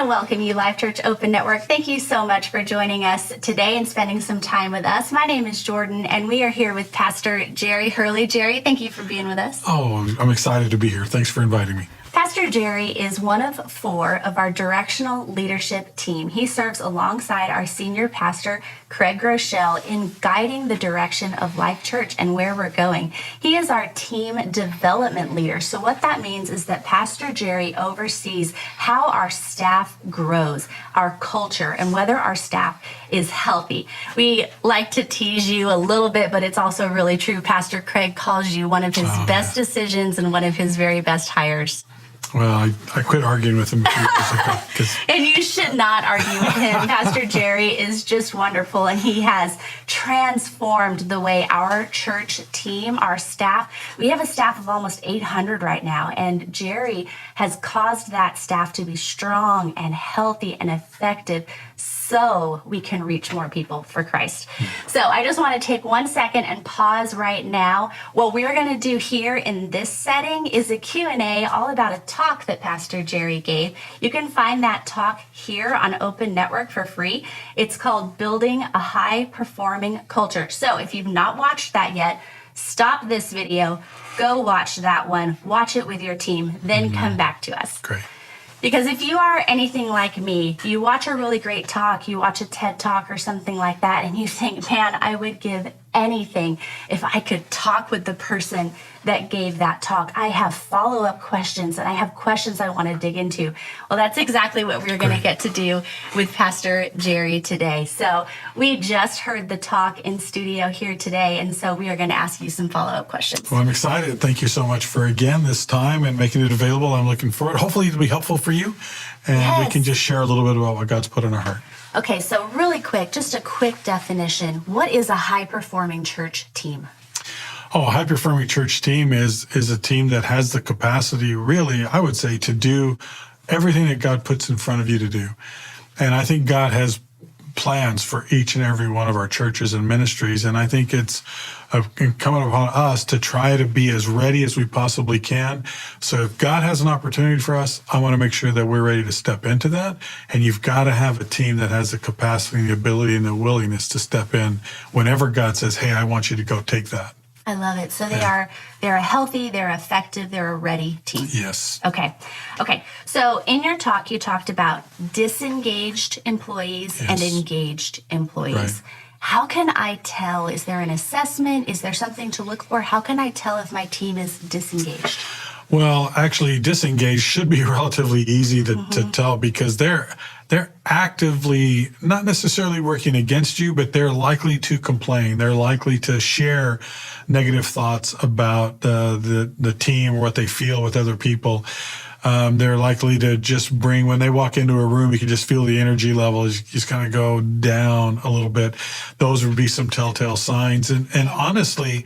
want to welcome you, Life Church Open Network. Thank you so much for joining us today and spending some time with us. My name is Jordan, and we are here with Pastor Jerry Hurley. Jerry, thank you for being with us. Oh, I'm excited to be here. Thanks for inviting me. Pastor Jerry is one of 4 of our directional leadership team. He serves alongside our senior pastor, Craig Rochelle, in guiding the direction of Life Church and where we're going. He is our team development leader. So what that means is that Pastor Jerry oversees how our staff grows, our culture, and whether our staff is healthy. We like to tease you a little bit, but it's also really true. Pastor Craig calls you one of his best decisions and one of his very best hires. Well, I quit arguing with him. And you should not argue with him. Pastor Jerry is just wonderful, and he has transformed the way our church team, our staff, we have a staff of almost 800 right now, and Jerry has caused that staff to be strong and healthy and effective so we can reach more people for Christ. So I just want to take 1 second and pause right now. What we're going to do here in this setting is a Q&A all about a talk that Pastor Jerry gave. You can find that talk here on Open Network for free. It's called Building a High-Performing Culture. So if you've not watched that yet, stop this video, go watch that one, watch it with your team, then come back to us. Great. Because if you are anything like me, you watch a really great talk, you watch a TED Talk or something like that, and you think, man, I would give anything if I could talk with the person that gave that talk. I have follow-up questions, and I have questions I want to dig into. Well, that's exactly what we're going to get to do with Pastor Jerry today. So we just heard the talk in studio here today, and so we are going to ask you some follow-up questions. Well, I'm excited. Thank you so much for, again, this time and making it available. I'm looking forward. Hopefully it'll be helpful for you, and we can just share a little bit about what God's put in our heart. Okay, so really quick, just a quick definition. What is a high-performing church team? Oh, a high-performing church team is a team that has the capacity, really, I would say, to do everything that God puts in front of you to do. And I think God has plans for each and every one of our churches and ministries, and I think it's incumbent upon us to try to be as ready as we possibly can. So if God has an opportunity for us, I want to make sure that we're ready to step into that, and you've got to have a team that has the capacity, the ability, and the willingness to step in whenever God says, hey, I want you to go take that. I love it. So they're a healthy, they're effective, they're a ready team. Yes. Okay. So in your talk, you talked about disengaged employees and engaged employees. Right. How can I tell? Is there an assessment? Is there something to look for? How can I tell if my team is disengaged? Well, actually, disengaged should be relatively easy to tell, because they're actively not necessarily working against you, but they're likely to complain. They're likely to share negative thoughts about the team or what they feel with other people. They're likely to just bring, when they walk into a room, you can just feel the energy level is just kind of go down a little bit. Those would be some telltale signs. And honestly,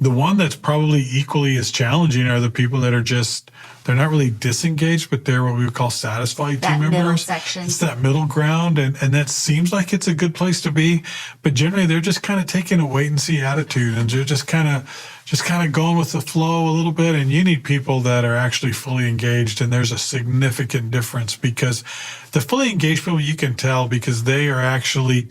the one that's probably equally as challenging are the people that are just, they're not really disengaged, but they're what we would call satisfied team members. Middle section. It's that middle ground, and that seems like it's a good place to be, but generally they're just kind of taking a wait and see attitude, and they're just kind of going with the flow a little bit. And you need people that are actually fully engaged, and there's a significant difference, because the fully engaged people, you can tell because they are actually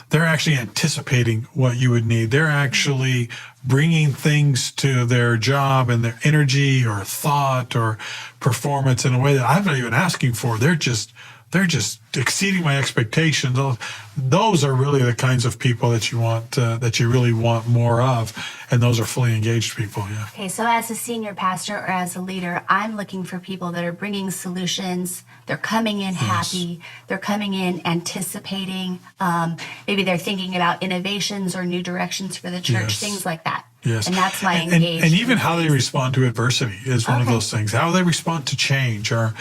they're actually anticipating what you would need. They're actually bringing things to their job and their energy or thought or performance in a way that I'm not even asking for. They're just exceeding my expectations. Those are really the kinds of people that you want, that you really want more of, and those are fully engaged people. Yeah. Okay, so as a senior pastor or as a leader, I'm looking for people that are bringing solutions. They're coming in happy. They're coming in anticipating. Maybe they're thinking about innovations or new directions for the church, things like that. Yes. And that's my engagement. And even how they respond to adversity is one of those things. How they respond to change, or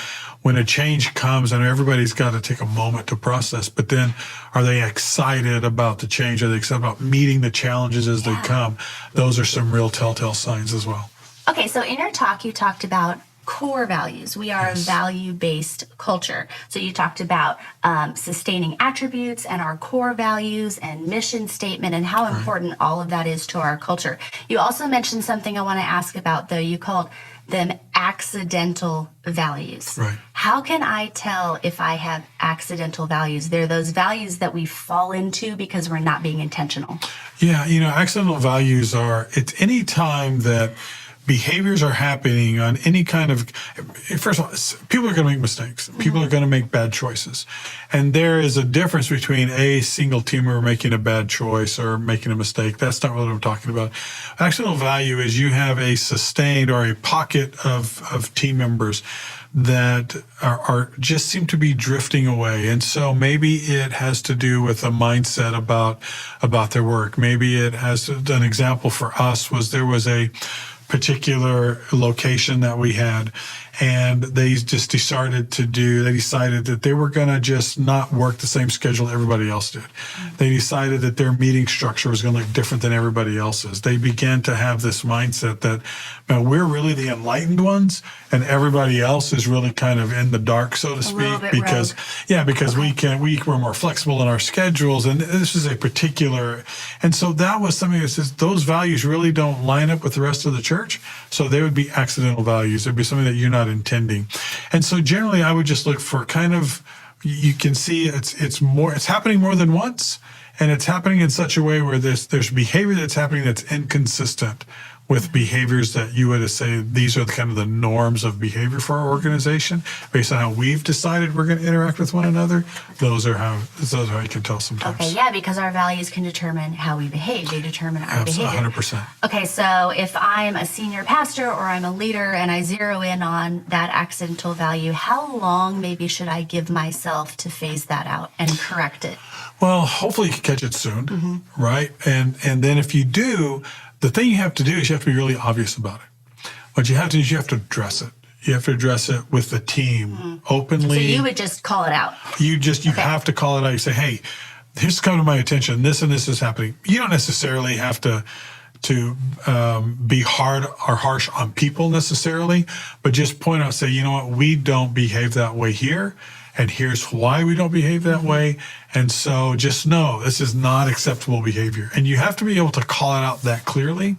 when a change comes, and everybody's got to take a moment to process, but then are they excited about the change? Are they excited about meeting the challenges as they come? Those are some real telltale signs as well. Okay, so in your talk, you talked about core values. We are a value-based culture. So you talked about sustaining attributes and our core values and mission statement and how important all of that is to our culture. You also mentioned something I want to ask about, though. You called them accidental values. Right. How can I tell if I have accidental values? They're those values that we fall into because we're not being intentional. Yeah, accidental values it's any time that behaviors are happening on any kind of, first of all, people are going to make mistakes. People are going to make bad choices. And there is a difference between a single teamer making a bad choice or making a mistake. That's not what I'm talking about. Accidental value is you have a sustained or a pocket of team members that are just seem to be drifting away. And so maybe it has to do with a mindset about their work. Maybe it has, an example for us was there was a particular location that we had, and they decided that they were going to just not work the same schedule everybody else did. They decided that their meeting structure was going to look different than everybody else's. They began to have this mindset that, man, we're really the enlightened ones and everybody else is really kind of in the dark, so to speak, because we're more flexible in our schedules. And this is a particular, and so that was something that says those values really don't line up with the rest of the church. So they would be accidental values. There'd be something that you're not intending. And so generally I would just look for kind of, you can see it's happening more than once, and it's happening in such a way where there's behavior that's happening that's inconsistent with behaviors that you would say these are kind of the norms of behavior for our organization based on how we've decided we're going to interact with one another. Those are how you can tell sometimes. Okay, yeah, because our values can determine how we behave. They determine our behavior. 100%. Okay, so if I'm a senior pastor or I'm a leader and I zero in on that accidental value, how long maybe should I give myself to phase that out and correct it? Well, hopefully you can catch it soon, right? And then if you do, the thing you have to do is you have to be really obvious about it. What you have to do is you have to address it. You have to address it with the team openly. So you would just call it out. You have to call it out. You say, hey, here's come to my attention. This and this is happening. You don't necessarily have to be hard or harsh on people necessarily, but just point out, say, you know what, we don't behave that way here. And here's why we don't behave that way. And so just know this is not acceptable behavior. And you have to be able to call it out that clearly,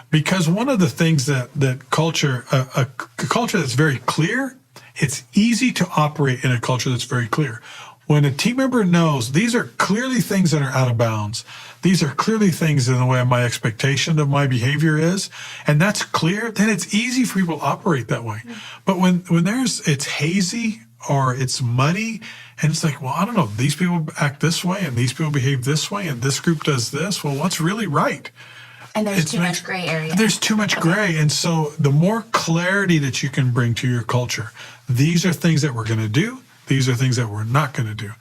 because one of the things that culture, a culture that's very clear, it's easy to operate in a culture that's very clear. When a team member knows these are clearly things that are out of bounds, these are clearly things in the way my expectation of my behavior is, and that's clear, then it's easy for people to operate that way. But when it's hazy, or it's muddy, and it's like, well, I don't know, these people act this way, and these people behave this way, and this group does this. Well, what's really right? And there's too much gray area. There's too much gray. And so the more clarity that you can bring to your culture, these are things that we're going to do. These are things that we're not going to do.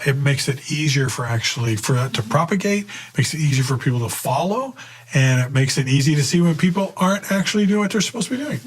It makes it easier for that to propagate, makes it easier for people to follow, and it makes it easy to see when people aren't actually doing what they're supposed to be doing.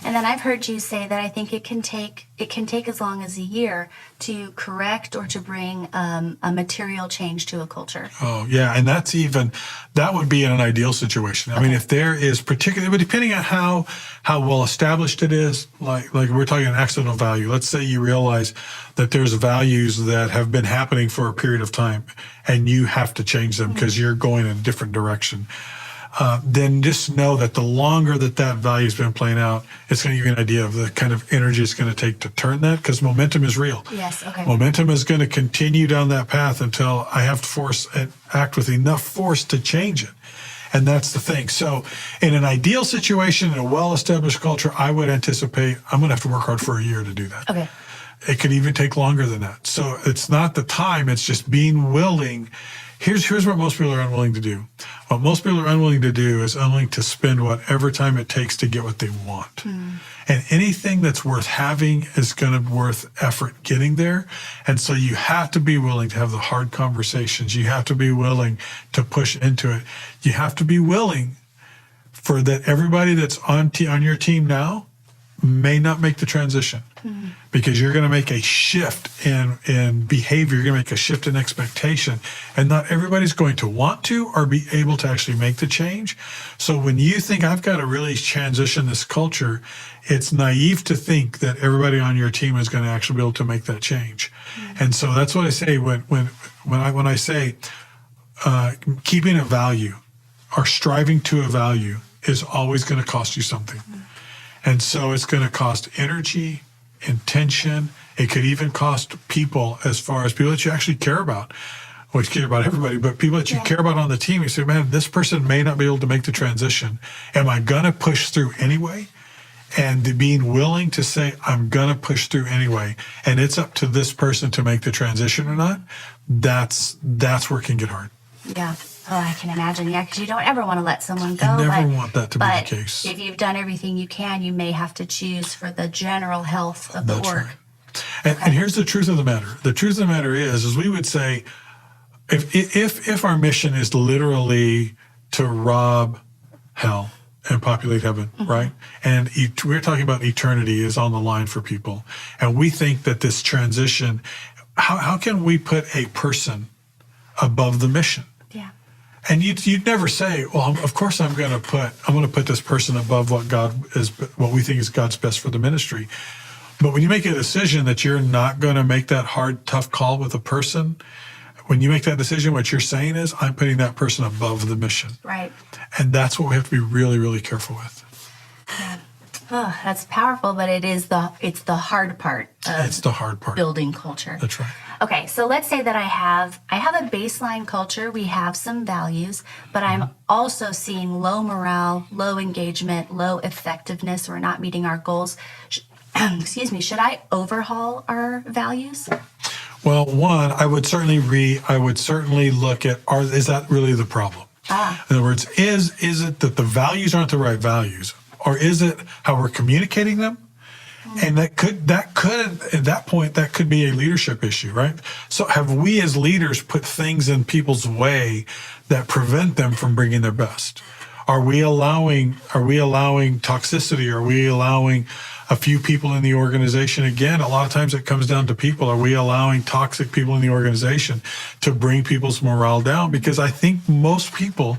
And then I've heard you say that I think it can take as long as a year to correct or to bring a material change to a culture. Oh, yeah. And that would be in an ideal situation. I mean, if there is particularly, but depending on how well established it is, like we're talking an accidental value. Let's say you realize that there's values that have been happening for a period of time and you have to change them because you're going in a different direction. Then just know that the longer that value's been playing out, it's going to give you an idea of the kind of energy it's going to take to turn that, because momentum is real. Yes, okay. Momentum is going to continue down that path until I have to act with enough force to change it. And that's the thing. So in an ideal situation, in a well-established culture, I would anticipate I'm going to have to work hard for a year to do that. Okay. It could even take longer than that. So it's not the time, it's just being willing. Here's what most people are unwilling to do. What most people are unwilling to do is unwilling to spend whatever time it takes to get what they want. And anything that's worth having is going to be worth effort getting there. And so you have to be willing to have the hard conversations. You have to be willing to push into it. You have to be willing for that everybody that's on your team now may not make the transition. Because you're going to make a shift in behavior, you're going to make a shift in expectation, and not everybody's going to want to or be able to actually make the change. So when you think I've got to really transition this culture, it's naive to think that everybody on your team is going to actually be able to make that change. And so that's what I say when I say keeping a value or striving to a value is always going to cost you something. And so it's going to cost energy, intention. It could even cost people, as far as people that you actually care about. Well, you care about everybody, but people that you care about on the team. You say, man, this person may not be able to make the transition. Am I going to push through anyway? And being willing to say, I'm going to push through anyway, and it's up to this person to make the transition or not, that's where it can get hard. Yeah. Oh, I can imagine. Yeah, because you don't ever want to let someone go. You never want that to be the but case. If you've done everything you can, you may have to choose for the general health of the org. Right. And here's the truth of the matter. The truth of the matter is we would say, if our mission is literally to rob hell and populate heaven, right? And we're talking about eternity is on the line for people. And we think that this transition, how can we put a person above the mission? Yeah. And you'd never say, well, of course I'm going to put this person above what we think is God's best for the ministry. But when you make a decision that you're not going to make that hard, tough call with a person, when you make that decision, what you're saying is, I'm putting that person above the mission. Right. And that's what we have to be really, really careful with. Yeah. Oh, that's powerful, but it's the hard part of It's the hard part. building culture. That's right. Okay, so let's say that I have a baseline culture. We have some values, but I'm also seeing low morale, low engagement, low effectiveness. We're not meeting our goals. Excuse me. Should I overhaul our values? Well, one, I would certainly look at, is that really the problem? In other words, is it that the values aren't the right values, or is it how we're communicating them? And that could at that point that could be a leadership issue, right? So have we as leaders put things in people's way that prevent them from bringing their best? Are we allowing toxicity? Are we allowing a few people in the organization? Again, a lot of times it comes down to people. Are we allowing toxic people in the organization to bring people's morale down? Because I think most people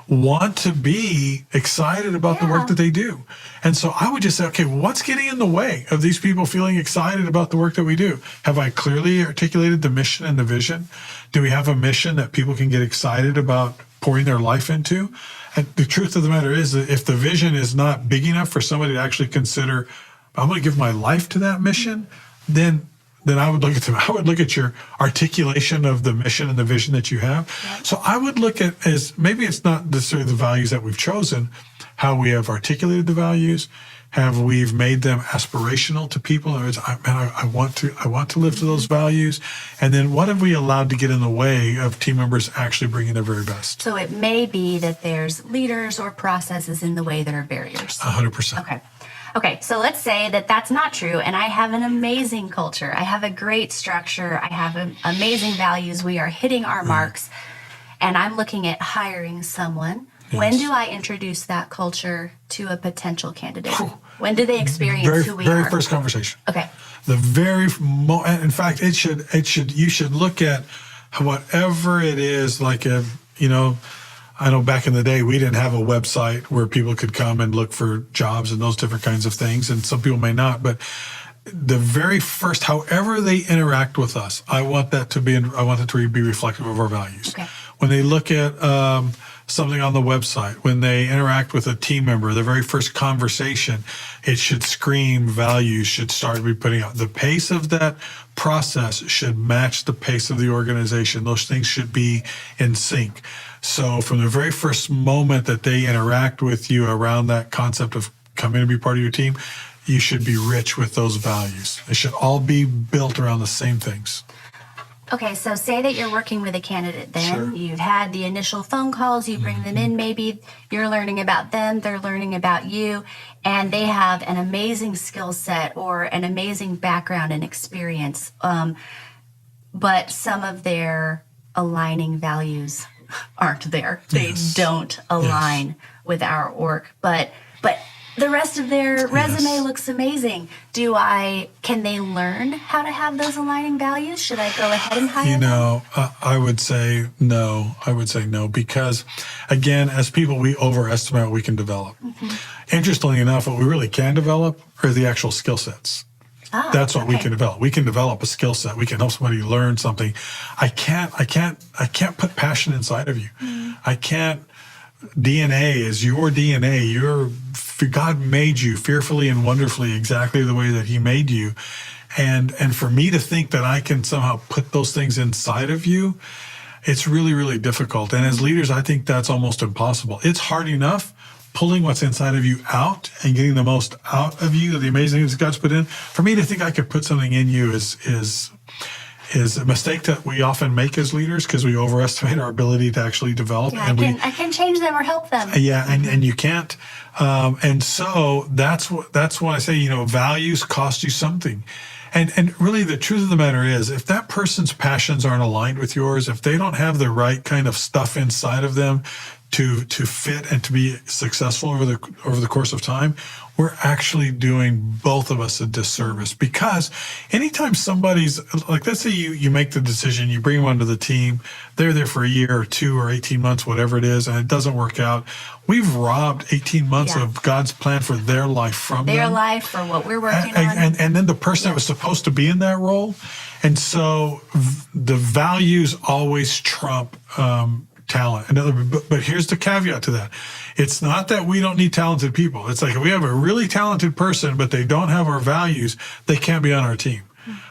want to be excited about the work that they do. And so I would just say, okay, what's getting in the way of these people feeling excited about the work that we do? Have I clearly articulated the mission and the vision? Do we have a mission that people can get excited about pouring their life into? And the truth of the matter is that if the vision is not big enough for somebody to actually consider, I'm going to give my life to that mission, then I would look at your articulation of the mission and the vision that you have. Yep. So I would look at as maybe it's not necessarily the values that we've chosen, how we have articulated the values, have we've made them aspirational to people. In other words, I want to live to those values, and then what have we allowed to get in the way of team members actually bringing their very best? So it may be that there's leaders or processes in the way that are barriers. 100%. Okay, so let's say that that's not true, and I have an amazing culture. I have a great structure. I have amazing values. We are hitting our marks, and I'm looking at hiring someone. Yes. When do I introduce that culture to a potential candidate? When do they experience who we are? Very first conversation. Okay. The very in fact, you should look at whatever it is, like I know back in the day, we didn't have a website where people could come and look for jobs and those different kinds of things. And some people may not, but the very first, however they interact with us, I want that to be reflective of our values. Okay. When they look at something on the website, when they interact with a team member, the very first conversation, it should scream values, should start be putting out. The pace of that process should match the pace of the organization. Those things should be in sync. So from the very first moment that they interact with you around that concept of coming to be part of your team, you should be rich with those values. They should all be built around the same things. Okay, so say that you're working with a candidate then. Sure. You've had the initial phone calls, you bring them in, maybe you're learning about them, they're learning about you, and they have an amazing skill set or an amazing background and experience, but some of their aligning values aren't there. They don't align with our org, but the rest of their resume looks amazing. Can they learn how to have those aligning values? Should I go ahead and hire them? I would say no. Because again, as people, we overestimate what we can develop. Interestingly enough, what we really can develop are the actual skill sets. That's what we can develop. We can develop a skill set. We can help somebody learn something. I can't put passion inside of you. I can't DNA is your DNA. God made you fearfully and wonderfully exactly the way that he made you. And for me to think that I can somehow put those things inside of you, it's really, really difficult. And as leaders, I think that's almost impossible. It's hard enough pulling what's inside of you out and getting the most out of you, the amazing things God's put in. For me to think I could put something in you is a mistake that we often make as leaders, because we overestimate our ability to actually develop. Yeah, I can change them or help them. Yeah, and you can't. And so that's why I say, values cost you something. And really the truth of the matter is, if that person's passions aren't aligned with yours, if they don't have the right kind of stuff inside of them to fit and to be successful over the course of time, we're actually doing both of us a disservice. Because anytime somebody's, like, let's say you make the decision, you bring them onto the team, they're there for a year or 2 or 18 months, whatever it is, and it doesn't work out, we've robbed 18 months of God's plan for their life from their them. life, for what we're working on. And then the person that was supposed to be in that role. And so the values always trump talent. But here's the caveat to that. It's not that we don't need talented people. It's like, if we have a really talented person, but they don't have our values, they can't be on our team.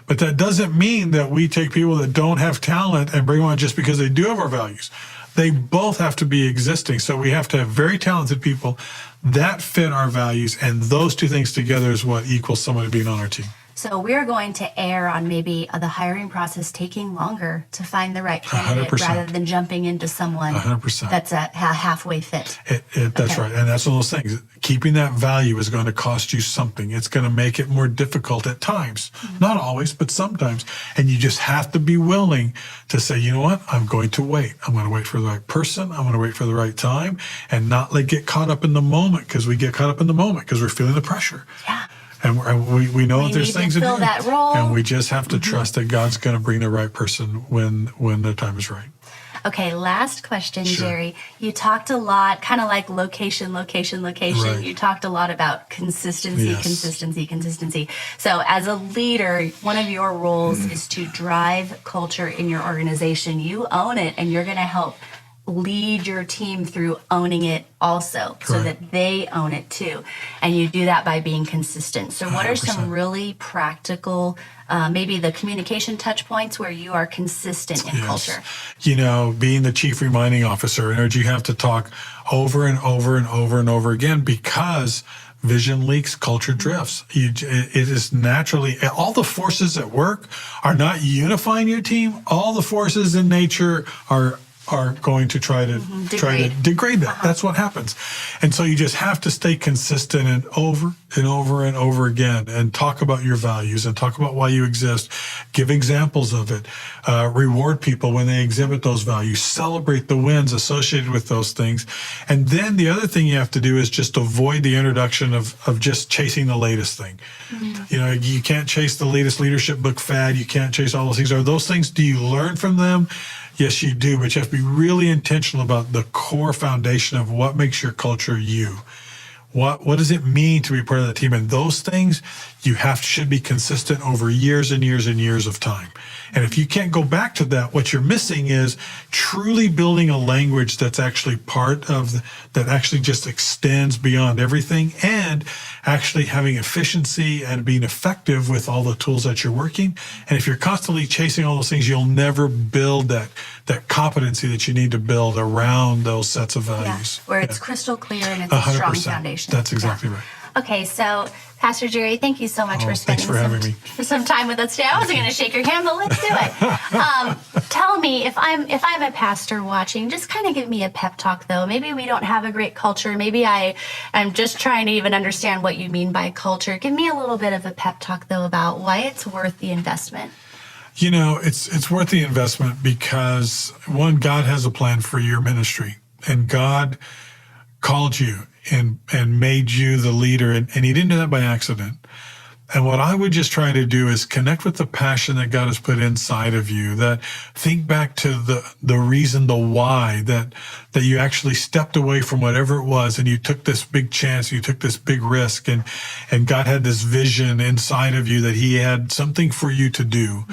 But that doesn't mean that we take people that don't have talent and bring them on just because they do have our values. They both have to be existing. So we have to have very talented people that fit our values, and those two things together is what equals somebody being on our team. So we're going to err on maybe the hiring process taking longer to find the right candidate 100%. Rather than jumping into someone 100%. that's a halfway fit. That's right. And that's one of those things. Keeping that value is going to cost you something. It's going to make it more difficult at times. Not always, but sometimes. And you just have to be willing to say, you know what? I'm going to wait. I'm going to wait for the right person. I'm going to wait for the right time, and not get caught up in the moment, because we get caught up in the moment because we're feeling the pressure. Yeah. And we know that there's things to fill that role. And we just have to trust that God's going to bring the right person when the time is right. Okay, last question, Sure. Jerry. You talked a lot, kind of like location. Right. You talked a lot about consistency, Yes. consistency. So as a leader, one of your roles is to drive culture in your organization. You own it, and you're going to help lead your team through owning it also, so that they own it too. And you do that by being consistent. So what are some 100%. really practical, maybe the communication touch points where you are consistent in culture? Being the chief reminding officer, you have to talk over and over and over and over again, because vision leaks, culture drifts. It is naturally, all the forces at work are not unifying your team. All the forces in nature are going to try to degrade that. That's what happens. And so you just have to stay consistent and over and over and over again, and talk about your values and talk about why you exist. Give examples of it. Reward people when they exhibit those values. Celebrate the wins associated with those things. And then the other thing you have to do is just avoid the introduction of just chasing the latest thing. You can't chase the latest leadership book fad. You can't chase all those things. Are those things, do you learn from them? Yes, you do, but you have to be really intentional about the core foundation of what makes your culture you. What does it mean to be part of the team? And those things should be consistent over years and years and years of time. And if you can't go back to that, what you're missing is truly building a language that's actually that actually just extends beyond everything, and actually having efficiency and being effective with all the tools that you're working. And if you're constantly chasing all those things, you'll never build that competency that you need to build around those sets of values. Where it's crystal clear and it's a strong foundation. That's exactly right. Okay, so Pastor Jerry, thank you so much for spending some time with us today. I wasn't going to shake your hand, but let's do it. Tell me, if I'm a pastor watching, just kind of give me a pep talk, though. Maybe we don't have a great culture. Maybe I'm just trying to even understand what you mean by culture. Give me a little bit of a pep talk, though, about why it's worth the investment. It's worth the investment because, one, God has a plan for your ministry, and God called you and made you the leader, and he didn't do that by accident. And what I would just try to do is connect with the passion that God has put inside of you, that think back to the reason, the why, that you actually stepped away from whatever it was, and you took this big chance, you took this big risk, and God had this vision inside of you that he had something for you to do.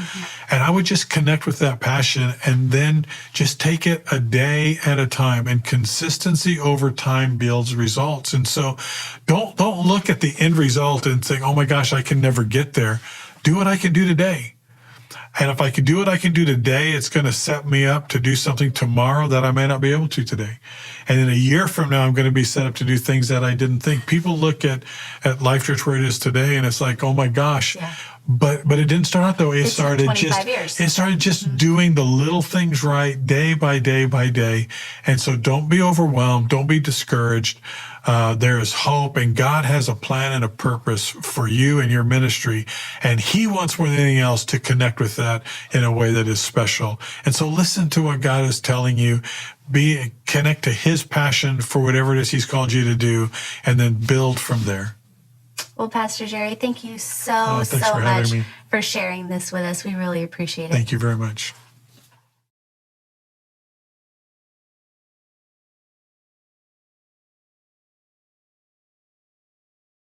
And I would just connect with that passion and then just take it a day at a time. And consistency over time builds results. And so don't look at the end result and think, oh my gosh, I can never get there. Do what I can do today. And if I can do what I can do today, it's going to set me up to do something tomorrow that I may not be able to today. And in a year from now, I'm going to be set up to do things that I didn't think. People look at Life Church where it is today, and it's like, oh my gosh. Yeah. But it didn't start out that way. It started 25 years. It started just doing the little things right day by day by day. And so don't be overwhelmed. Don't be discouraged. There is hope, and God has a plan and a purpose for you and your ministry. And he wants more than anything else to connect with that in a way that is special. And so listen to what God is telling you. Connect to his passion for whatever it is he's called you to do, and then build from there. Well, Pastor Jerry, thank you so Thanks for having much me. for sharing this with us. We really appreciate it. Thank you very much.